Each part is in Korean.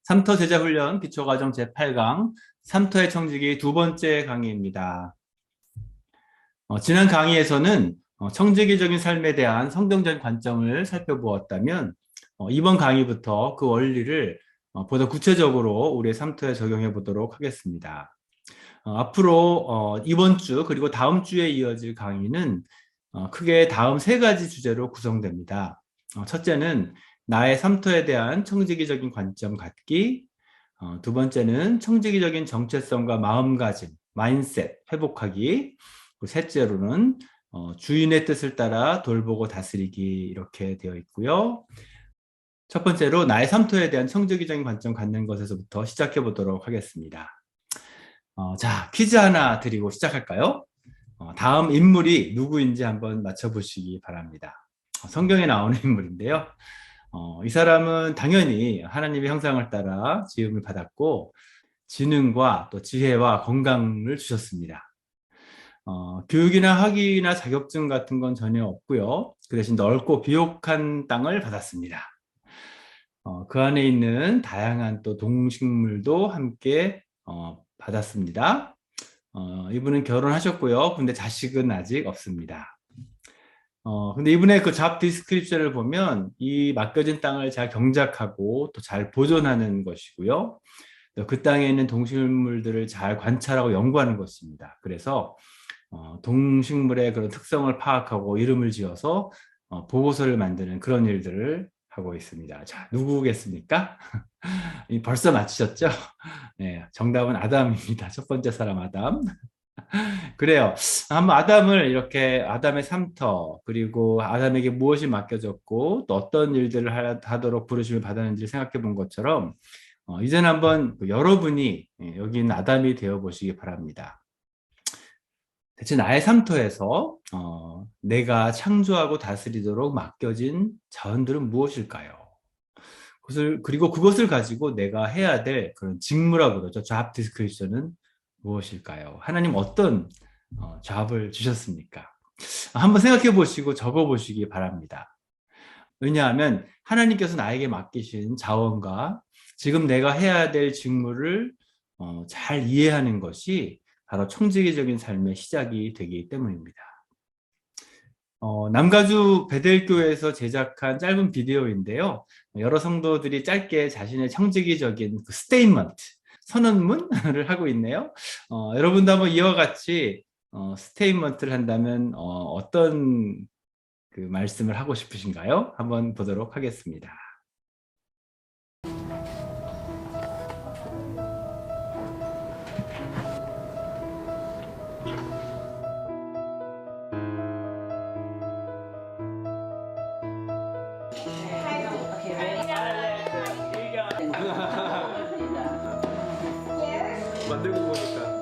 삼터 제자훈련 기초과정 제8강 3터의 청지기 두 번째 강의입니다. 지난 강의에서는 청지기적인 삶에 대한 성경적인 관점을 살펴보았다면 이번 강의부터 그 원리를 보다 구체적으로 우리의 삼터에 적용해 보도록 하겠습니다. 앞으로 이번 주 그리고 다음 주에 이어질 강의는 크게 다음 세 가지 주제로 구성됩니다. 첫째는 나의 삼터에 대한 청지기적인 관점 갖기, 두 번째는 청지기적인 정체성과 마음가짐, 마인셋 회복하기, 셋째로는 주인의 뜻을 따라 돌보고 다스리기 이렇게 되어 있고요. 첫 번째로 나의 삼터에 대한 청지기적인 관점 갖는 것에서부터 시작해 보도록 하겠습니다. 자, 퀴즈 하나 드리고 시작할까요? 다음 인물이 누구인지 한번 맞춰보시기 바랍니다. 성경에 나오는 인물인데요. 이 사람은 당연히 하나님의 형상을 따라 지음을 받았고 지능과 또 지혜와 건강을 주셨습니다. 교육이나 학위나 자격증 같은 건 전혀 없고요. 그 대신 넓고 비옥한 땅을 받았습니다. 그 안에 있는 다양한 또 동식물도 함께 받았습니다. 이분은 결혼하셨고요. 근데 자식은 아직 없습니다. 근데 이분의 그 잡 디스크립션을 보면 이 맡겨진 땅을 잘 경작하고 또 잘 보존하는 것이고요. 그 땅에 있는 동식물들을 잘 관찰하고 연구하는 것입니다. 그래서 동식물의 그런 특성을 파악하고 이름을 지어서 보고서를 만드는 그런 일들을 하고 있습니다. 자, 누구겠습니까? 벌써 맞추셨죠? 네, 정답은 아담입니다. 첫 번째 사람 아담. 그래요. 한번 아담을 이렇게 아담의 삼터 그리고 아담에게 무엇이 맡겨졌고 또 어떤 일들을 하도록 부르심을 받았는지 생각해 본 것처럼 이제는 한번 여러분이 여기 있는 아담이 되어 보시기 바랍니다. 대체 나의 삼터에서 내가 창조하고 다스리도록 맡겨진 자원들은 무엇일까요? 그리고 그것을 가지고 내가 해야 될 그런 직무라고 그러죠. 잡 디스크리션은 무엇일까요? 하나님 어떤 잡을 주셨습니까? 한번 생각해 보시고 적어 보시기 바랍니다. 왜냐하면 하나님께서 나에게 맡기신 자원과 지금 내가 해야 될 직무를 잘 이해하는 것이 바로 청지기적인 삶의 시작이 되기 때문입니다. 남가주 베델교회에서 제작한 짧은 비디오인데요. 여러 성도들이 짧게 자신의 청지기적인 그 스테이트먼트, 선언문을 하고 있네요. 여러분도 한번 이와 같이 스테이트먼트를 한다면 어떤 그 말씀을 하고 싶으신가요? 한번 보도록 하겠습니다. 만들고 보니까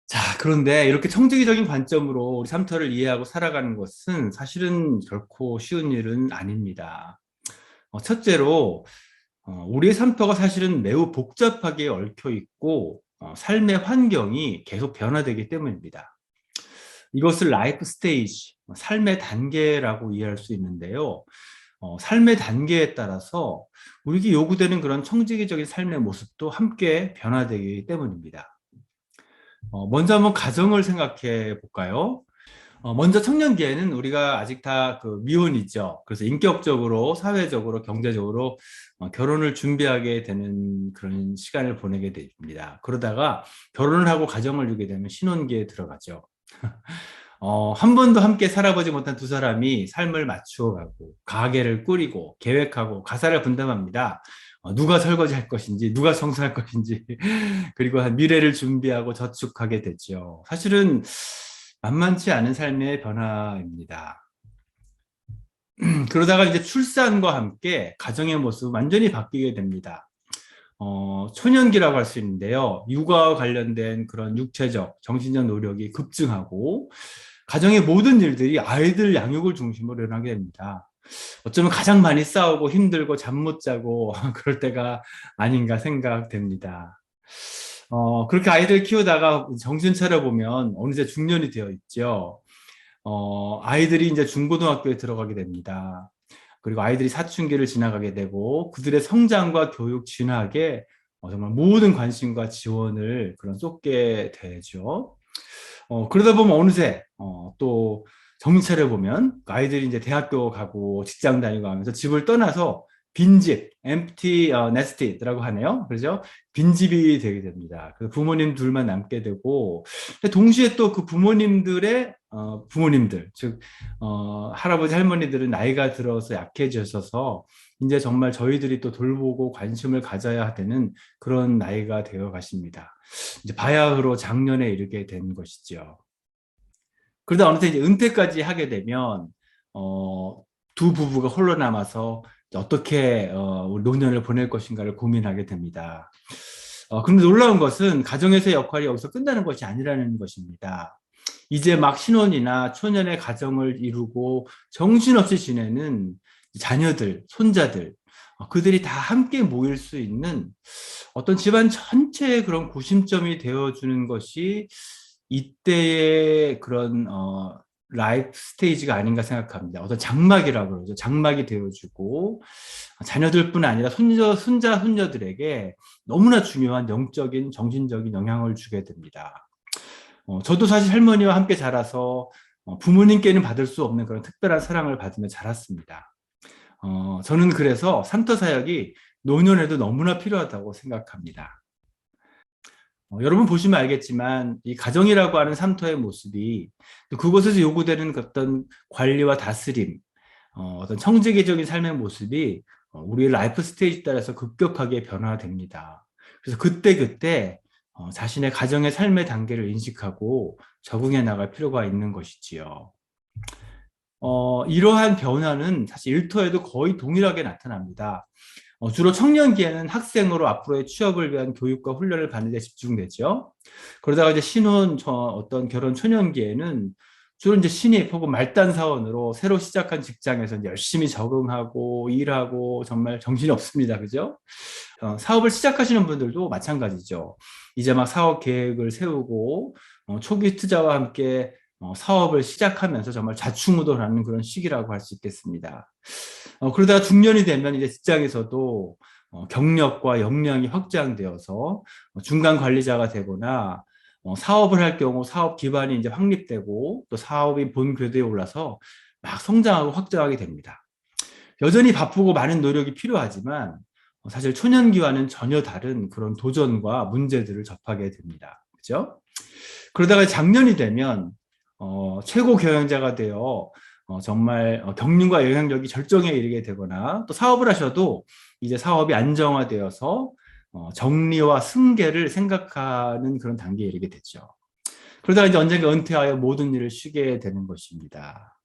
자, 그런데 이렇게 청지기적인 관점으로 우리 삼터를 이해하고 살아가는 것은 사실은 결코 쉬운 일은 아닙니다. 첫째로 우리의 삼터가 사실은 매우 복잡하게 얽혀 있고 삶의 환경이 계속 변화되기 때문입니다. 이것을 라이프 스테이지, 삶의 단계라고 이해할 수 있는데요. 삶의 단계에 따라서 우리에게 요구되는 그런 청지기적인 삶의 모습도 함께 변화되기 때문입니다. 먼저 한번 가정을 생각해 볼까요? 먼저 청년기에는 우리가 아직 다 그 미혼이죠. 그래서 인격적으로, 사회적으로, 경제적으로 결혼을 준비하게 되는 그런 시간을 보내게 됩니다. 그러다가 결혼을 하고 가정을 이루게 되면 신혼기에 들어가죠. 한 번도 함께 살아보지 못한 두 사람이 삶을 맞추어가고 가게를 꾸리고 계획하고 가사를 분담합니다. 누가 설거지할 것인지, 누가 청소할 것인지, 그리고 미래를 준비하고 저축하게 되죠. 사실은 만만치 않은 삶의 변화입니다. 그러다가 이제 출산과 함께 가정의 모습 완전히 바뀌게 됩니다. 초년기라고 할 수 있는데요. 육아와 관련된 그런 육체적, 정신적 노력이 급증하고 가정의 모든 일들이 아이들 양육을 중심으로 일어나게 됩니다. 어쩌면 가장 많이 싸우고 힘들고 잠 못 자고 그럴 때가 아닌가 생각됩니다. 그렇게 아이들 키우다가 정신 차려보면 어느새 중년이 되어 있죠. 아이들이 이제 중고등학교에 들어가게 됩니다. 그리고 아이들이 사춘기를 지나가게 되고 그들의 성장과 교육 진학에 정말 모든 관심과 지원을 쏟게 되죠. 그러다 보면 어느새 또 정신 차려보면 아이들이 이제 대학교 가고 직장 다니고 하면서 집을 떠나서 빈집, empty nested라고 하네요. 그렇죠? 빈집이 되게 됩니다. 그래서 부모님 둘만 남게 되고, 근데 동시에 또 그 부모님들의 부모님들, 즉 할아버지 할머니들은 나이가 들어서 약해지셔서 이제 정말 저희들이 또 돌보고 관심을 가져야 되는 그런 나이가 되어 가십니다. 이제 바야흐로 장년에 이르게 된 것이죠. 그러다 어느새 이제 은퇴까지 하게 되면 두 부부가 홀로 남아서 어떻게 노년을 보낼 것인가를 고민하게 됩니다. 그런데 놀라운 것은 가정에서의 역할이 여기서 끝나는 것이 아니라는 것입니다. 이제 막 신혼이나 초년의 가정을 이루고 정신없이 지내는 자녀들, 손자들, 그들이 다 함께 모일 수 있는 어떤 집안 전체의 그런 구심점이 되어주는 것이 이때의 그런 라이프 스테이지가 아닌가 생각합니다. 어떤 장막이라고 그러죠. 장막이 되어주고 자녀들뿐 아니라 손자, 손녀들에게 너무나 중요한 영적인, 정신적인 영향을 주게 됩니다. 저도 사실 할머니와 함께 자라서 부모님께는 받을 수 없는 그런 특별한 사랑을 받으며 자랐습니다. 저는 그래서 산터 사역이 노년에도 너무나 필요하다고 생각합니다. 여러분 보시면 알겠지만 이 가정이라고 하는 삼터의 모습이 또 그곳에서 요구되는 어떤 관리와 다스림, 어떤 청지기적인 삶의 모습이 우리의 라이프 스테이지 따라서 급격하게 변화됩니다. 그래서 그때그때 자신의 가정의 삶의 단계를 인식하고 적응해 나갈 필요가 있는 것이지요. 이러한 변화는 사실 일터에도 거의 동일하게 나타납니다. 주로 청년기에는 학생으로 앞으로의 취업을 위한 교육과 훈련을 받는 데 집중되죠. 그러다가 이제 신혼, 어떤 결혼 초년기에는 주로 이제 신입 혹은 말단 사원으로 새로 시작한 직장에서 열심히 적응하고 일하고 정말 정신이 없습니다. 그죠? 사업을 시작하시는 분들도 마찬가지죠. 이제 막 사업 계획을 세우고 초기 투자와 함께 사업을 시작하면서 정말 좌충우돌하는 그런 시기라고 할 수 있겠습니다. 그러다가 중년이 되면 이제 직장에서도 경력과 역량이 확장되어서 중간 관리자가 되거나 사업을 할 경우 사업 기반이 이제 확립되고 또 사업이 본 궤도에 올라서 막 성장하고 확장하게 됩니다. 여전히 바쁘고 많은 노력이 필요하지만 사실 초년기와는 전혀 다른 그런 도전과 문제들을 접하게 됩니다. 그죠? 그러다가 작년이 되면 최고 경영자가 되어 정말 경륜과 영향력이 절정에 이르게 되거나 또 사업을 하셔도 이제 사업이 안정화되어서 정리와 승계를 생각하는 그런 단계에 이르게 되죠. 그러다가 이제 언젠가 은퇴하여 모든 일을 쉬게 되는 것입니다.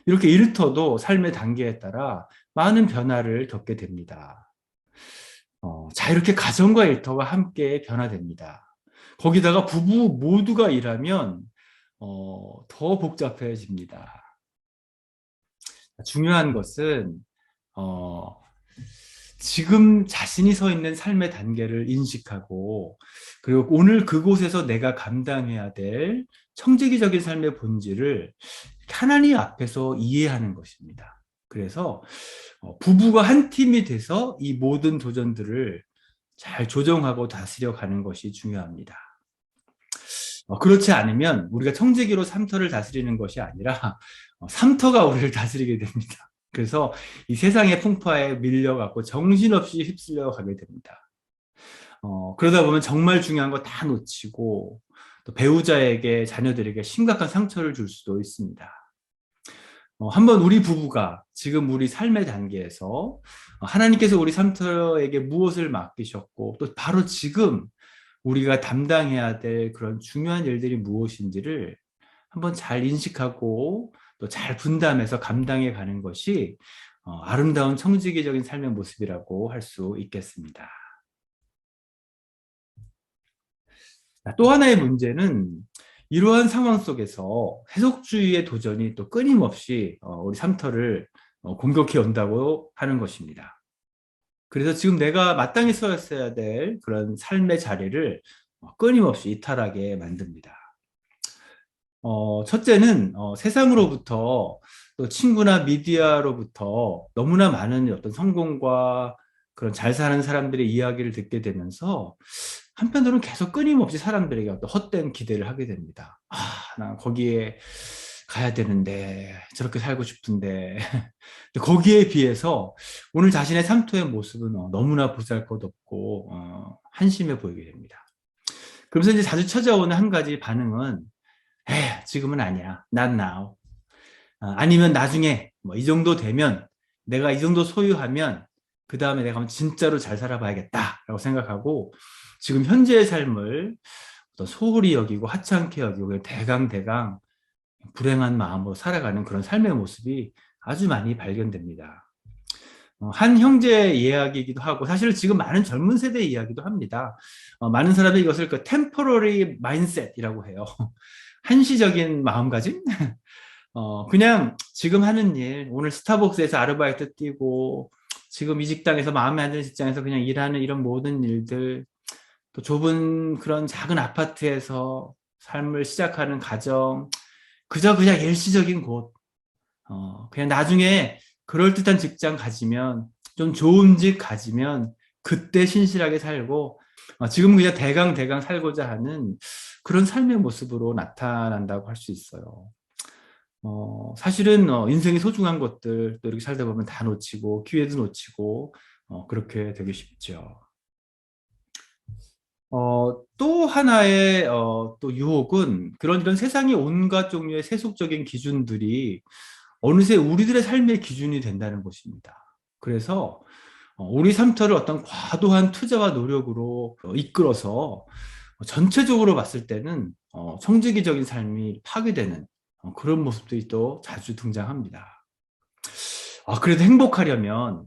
이렇게 일터도 삶의 단계에 따라 많은 변화를 겪게 됩니다. 자, 이렇게 가정과 일터가 함께 변화됩니다. 거기다가 부부 모두가 일하면 더 복잡해집니다. 중요한 것은 어, 지금 자신이 서 있는 삶의 단계를 인식하고, 그리고 오늘 그곳에서 내가 감당해야 될 청지기적인 삶의 본질을 하나님 앞에서 이해하는 것입니다. 그래서 부부가 한 팀이 돼서 이 모든 도전들을 잘 조정하고 다스려 가는 것이 중요합니다. 그렇지 않으면 우리가 청지기로 삼터를 다스리는 것이 아니라 삼터가 우리를 다스리게 됩니다. 그래서 이 세상의 풍파에 밀려갖고 정신없이 휩쓸려 가게 됩니다. 그러다 보면 정말 중요한 거 다 놓치고 또 배우자에게 자녀들에게 심각한 상처를 줄 수도 있습니다. 한번 우리 부부가 지금 우리 삶의 단계에서 하나님께서 우리 삼터에게 무엇을 맡기셨고 또 바로 지금 우리가 담당해야 될 그런 중요한 일들이 무엇인지를 한번 잘 인식하고 또 잘 분담해서 감당해 가는 것이 아름다운 청지기적인 삶의 모습이라고 할 수 있겠습니다. 또 하나의 문제는 이러한 상황 속에서 해석주의의 도전이 또 끊임없이 우리 삼터를 공격해 온다고 하는 것입니다. 그래서 지금 내가 마땅히 서야 될 그런 삶의 자리를 끊임없이 이탈하게 만듭니다. 첫째는 세상으로부터 또 친구나 미디어로부터 너무나 많은 어떤 성공과 그런 잘 사는 사람들의 이야기를 듣게 되면서 한편으로는 계속 끊임없이 사람들에게 어떤 헛된 기대를 하게 됩니다. 난 거기에 가야 되는데, 저렇게 살고 싶은데. 거기에 비해서 오늘 자신의 삼토의 모습은 너무나 보잘것없고 한심해 보이게 됩니다. 그러면서 이제 자주 찾아오는 한 가지 반응은 지금은 아니야. Not now. 아니면 나중에 뭐 이 정도 되면, 내가 이 정도 소유하면 그 다음에 내가 진짜로 잘 살아봐야겠다 라고 생각하고 지금 현재의 삶을 어떤 소홀히 여기고 하찮게 여기고 대강대강 불행한 마음으로 살아가는 그런 삶의 모습이 아주 많이 발견됩니다. 한 형제의 이야기이기도 하고 사실 지금 많은 젊은 세대의 이야기도 합니다. 많은 사람들이 이것을 그 temporary mindset이라고 해요. 한시적인 마음가짐? 그냥 지금 하는 일, 오늘 스타벅스에서 아르바이트 뛰고 지금 이 직장에서 마음에 안 드는 직장에서 그냥 일하는 이런 모든 일들, 또 좁은 그런 작은 아파트에서 삶을 시작하는 가정, 그냥 일시적인 곳, 그냥 나중에 그럴듯한 직장 가지면, 좀 좋은 집 가지면 그때 신실하게 살고 지금 그냥 대강 살고자 하는 그런 삶의 모습으로 나타난다고 할 수 있어요. 사실은 인생이 소중한 것들 또 이렇게 살다 보면 다 놓치고 기회도 놓치고 그렇게 되기 쉽죠. 또 하나의 또 유혹은 이런 세상의 온갖 종류의 세속적인 기준들이 어느새 우리들의 삶의 기준이 된다는 것입니다. 그래서 우리 삶터를 어떤 과도한 투자와 노력으로 이끌어서 전체적으로 봤을 때는 청지기적인 삶이 파괴되는 그런 모습들이 또 자주 등장합니다. 그래도 행복하려면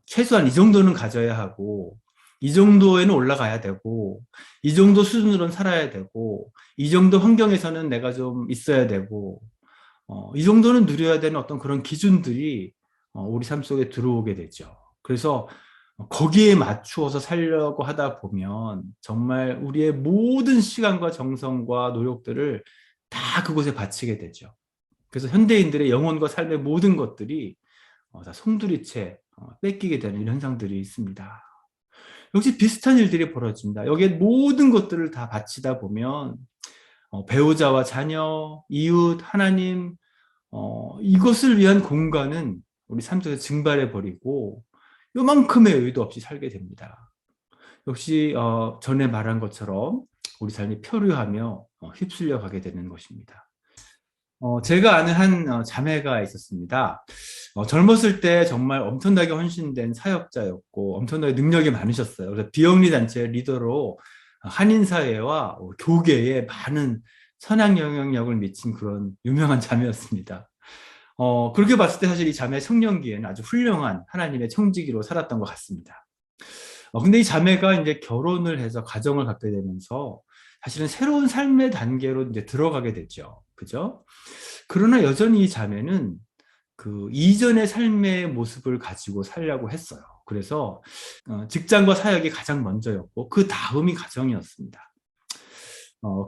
최소한 이 정도는 가져야 하고, 이 정도에는 올라가야 되고, 이 정도 수준으로는 살아야 되고, 이 정도 환경에서는 내가 좀 있어야 되고, 이 정도는 누려야 되는 어떤 그런 기준들이 우리 삶 속에 들어오게 되죠. 그래서 거기에 맞추어서 살려고 하다 보면 정말 우리의 모든 시간과 정성과 노력들을 다 그곳에 바치게 되죠. 그래서 현대인들의 영혼과 삶의 모든 것들이 다 송두리째 뺏기게 되는 이런 현상들이 있습니다. 역시 비슷한 일들이 벌어집니다. 여기에 모든 것들을 다 바치다 보면 배우자와 자녀, 이웃, 하나님, 이것을 위한 공간은 우리 삶 속에 증발해 버리고 요만큼의 여유도 없이 살게 됩니다. 역시 전에 말한 것처럼 우리 삶이 표류하며 휩쓸려 가게 되는 것입니다. 제가 아는 한 자매가 있었습니다. 젊었을 때 정말 엄청나게 헌신된 사역자였고 엄청나게 능력이 많으셨어요. 그래서 비영리 단체 리더로 한인사회와 교계에 많은 선한 영향력을 미친 그런 유명한 자매였습니다. 그렇게 봤을 때 사실 이 자매 청년기에는 아주 훌륭한 하나님의 청지기로 살았던 것 같습니다. 근데 이 자매가 이제 결혼을 해서 가정을 갖게 되면서 사실은 새로운 삶의 단계로 이제 들어가게 됐죠. 그죠? 그러나 여전히 이 자매는 그 이전의 삶의 모습을 가지고 살려고 했어요. 그래서 직장과 사역이 가장 먼저였고 그 다음이 가정이었습니다.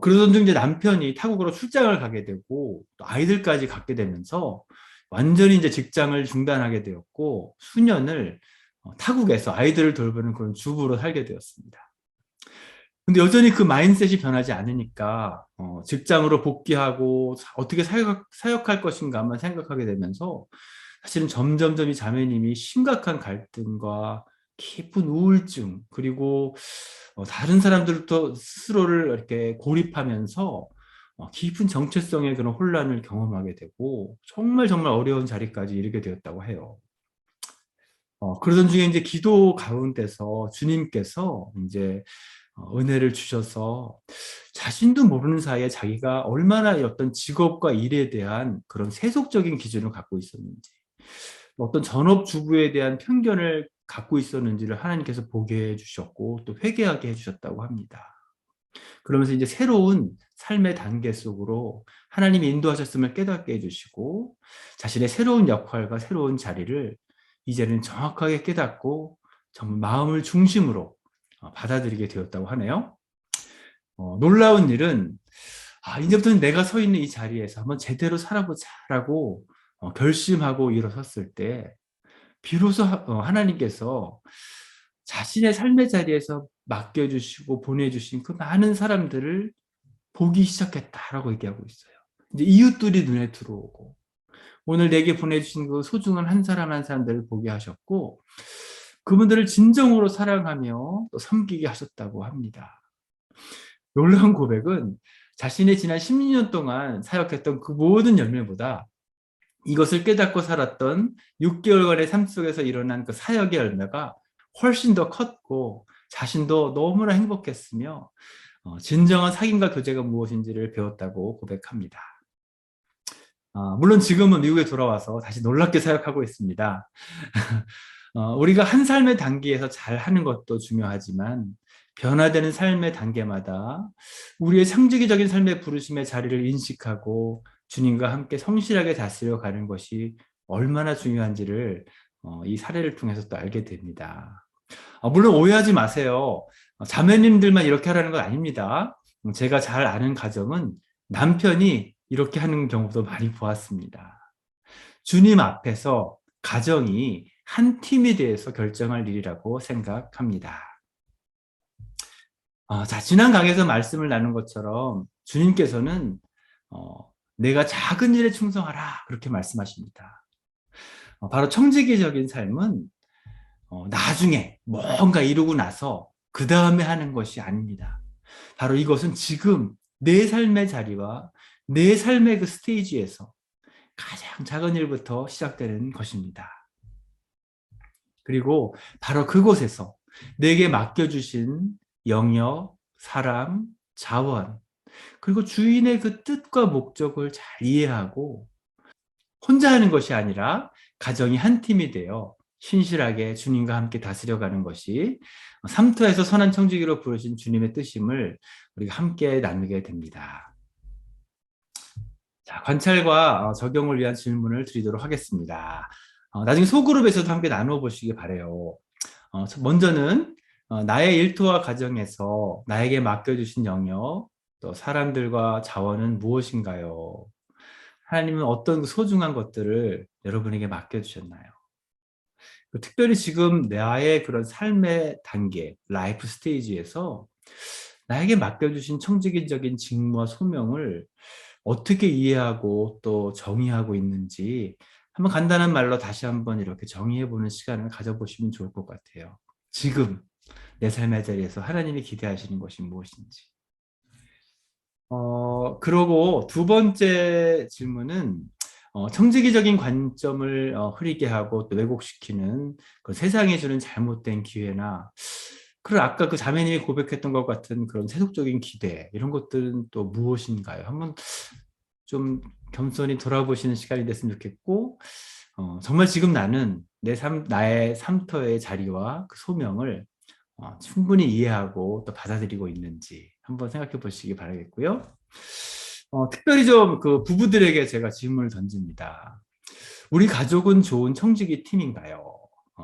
그러던 중 이제 남편이 타국으로 출장을 가게 되고 또 아이들까지 갖게 되면서 완전히 이제 직장을 중단하게 되었고 수년을 타국에서 아이들을 돌보는 그런 주부로 살게 되었습니다. 근데 여전히 그 마인셋이 변하지 않으니까 직장으로 복귀하고 어떻게 사역할 것인가만 생각하게 되면서 사실은 점점점 이 자매님이 심각한 갈등과 깊은 우울증 그리고 다른 사람들부터 스스로를 이렇게 고립하면서 깊은 정체성의 그런 혼란을 경험하게 되고 정말 정말 어려운 자리까지 이르게 되었다고 해요. 그러던 중에 이제 기도 가운데서 주님께서 이제 은혜를 주셔서 자신도 모르는 사이에 자기가 얼마나 어떤 직업과 일에 대한 그런 세속적인 기준을 갖고 있었는지, 어떤 전업주부에 대한 편견을 갖고 있었는지를 하나님께서 보게 해주셨고 또 회개하게 해주셨다고 합니다. 그러면서 이제 새로운 삶의 단계 속으로 하나님이 인도하셨음을 깨닫게 해주시고 자신의 새로운 역할과 새로운 자리를 이제는 정확하게 깨닫고 정말 마음을 중심으로 받아들이게 되었다고 하네요. 놀라운 일은 이제부터는 내가 서 있는 이 자리에서 한번 제대로 살아보자라고 결심하고 일어섰을 때 비로소 하나님께서 자신의 삶의 자리에서 맡겨주시고 보내주신 그 많은 사람들을 보기 시작했다라고 얘기하고 있어요. 이제 이웃들이 눈에 들어오고 오늘 내게 보내주신 그 소중한 한 사람 한 사람들을 보게 하셨고 그분들을 진정으로 사랑하며 또 섬기게 하셨다고 합니다. 놀라운 고백은 자신의 지난 16년 동안 사역했던 그 모든 열매보다 이것을 깨닫고 살았던 6개월간의 삶 속에서 일어난 그 사역의 열매가 훨씬 더 컸고 자신도 너무나 행복했으며 진정한 사귐과 교제가 무엇인지를 배웠다고 고백합니다. 물론 지금은 미국에 돌아와서 다시 놀랍게 사역하고 있습니다. 우리가 한 삶의 단계에서 잘 하는 것도 중요하지만 변화되는 삶의 단계마다 우리의 상징적인 삶의 부르심의 자리를 인식하고 주님과 함께 성실하게 다스려 가는 것이 얼마나 중요한지를 이 사례를 통해서 또 알게 됩니다. 물론 오해하지 마세요. 자매님들만 이렇게 하라는 건 아닙니다. 제가 잘 아는 가정은 남편이 이렇게 하는 경우도 많이 보았습니다. 주님 앞에서 가정이 한 팀이 대해서 결정할 일이라고 생각합니다. 자, 지난 강에서 말씀을 나눈 것처럼 주님께서는 내가 작은 일에 충성하라 그렇게 말씀하십니다. 바로 청지기적인 삶은 나중에 뭔가 이루고 나서 그 다음에 하는 것이 아닙니다. 바로 이것은 지금 내 삶의 자리와 내 삶의 그 스테이지에서 가장 작은 일부터 시작되는 것입니다. 그리고 바로 그곳에서 내게 맡겨주신 영역, 사람, 자원, 그리고 주인의 그 뜻과 목적을 잘 이해하고 혼자 하는 것이 아니라 가정이 한 팀이 되어 신실하게 주님과 함께 다스려가는 것이 삼터에서 선한 청지기로 부르신 주님의 뜻임을 우리가 함께 나누게 됩니다. 자, 관찰과 적용을 위한 질문을 드리도록 하겠습니다. 나중에 소그룹에서도 함께 나누어 보시기 바라요. 먼저는 나의 일터와 가정에서 나에게 맡겨주신 영역, 또 사람들과 자원은 무엇인가요? 하나님은 어떤 소중한 것들을 여러분에게 맡겨주셨나요? 특별히 지금 나의 그런 삶의 단계, 라이프 스테이지에서 나에게 맡겨주신 청지기적인 직무와 소명을 어떻게 이해하고 또 정의하고 있는지 한번 간단한 말로 다시 한번 이렇게 정의해보는 시간을 가져보시면 좋을 것 같아요. 지금 내 삶의 자리에서 하나님이 기대하시는 것이 무엇인지. 그러고 두 번째 질문은 청지기적인 관점을 흐리게 하고 또 왜곡시키는 그 세상에 주는 잘못된 기회나 그리고 아까 그 자매님이 고백했던 것 같은 그런 세속적인 기대 이런 것들은 또 무엇인가요? 한번 좀 겸손히 돌아보시는 시간이 됐으면 좋겠고 정말 지금 나는 나의 삶터의 자리와 그 소명을 충분히 이해하고 또 받아들이고 있는지 한번 생각해 보시기 바라겠고요. 특별히 좀 그 부부들에게 제가 질문을 던집니다. 우리 가족은 좋은 청지기 팀인가요?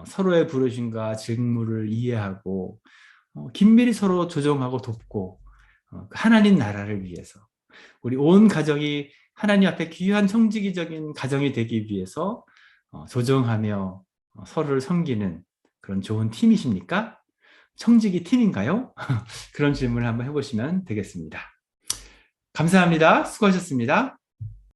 서로의 부르심과 직무를 이해하고 긴밀히 서로 조정하고 돕고 하나님 나라를 위해서 우리 온 가정이 하나님 앞에 귀한 청지기적인 가정이 되기 위해서 조정하며 서로를 섬기는 그런 좋은 팀이십니까? 청지기 팀인가요? 그런 질문을 한번 해보시면 되겠습니다. 감사합니다. 수고하셨습니다.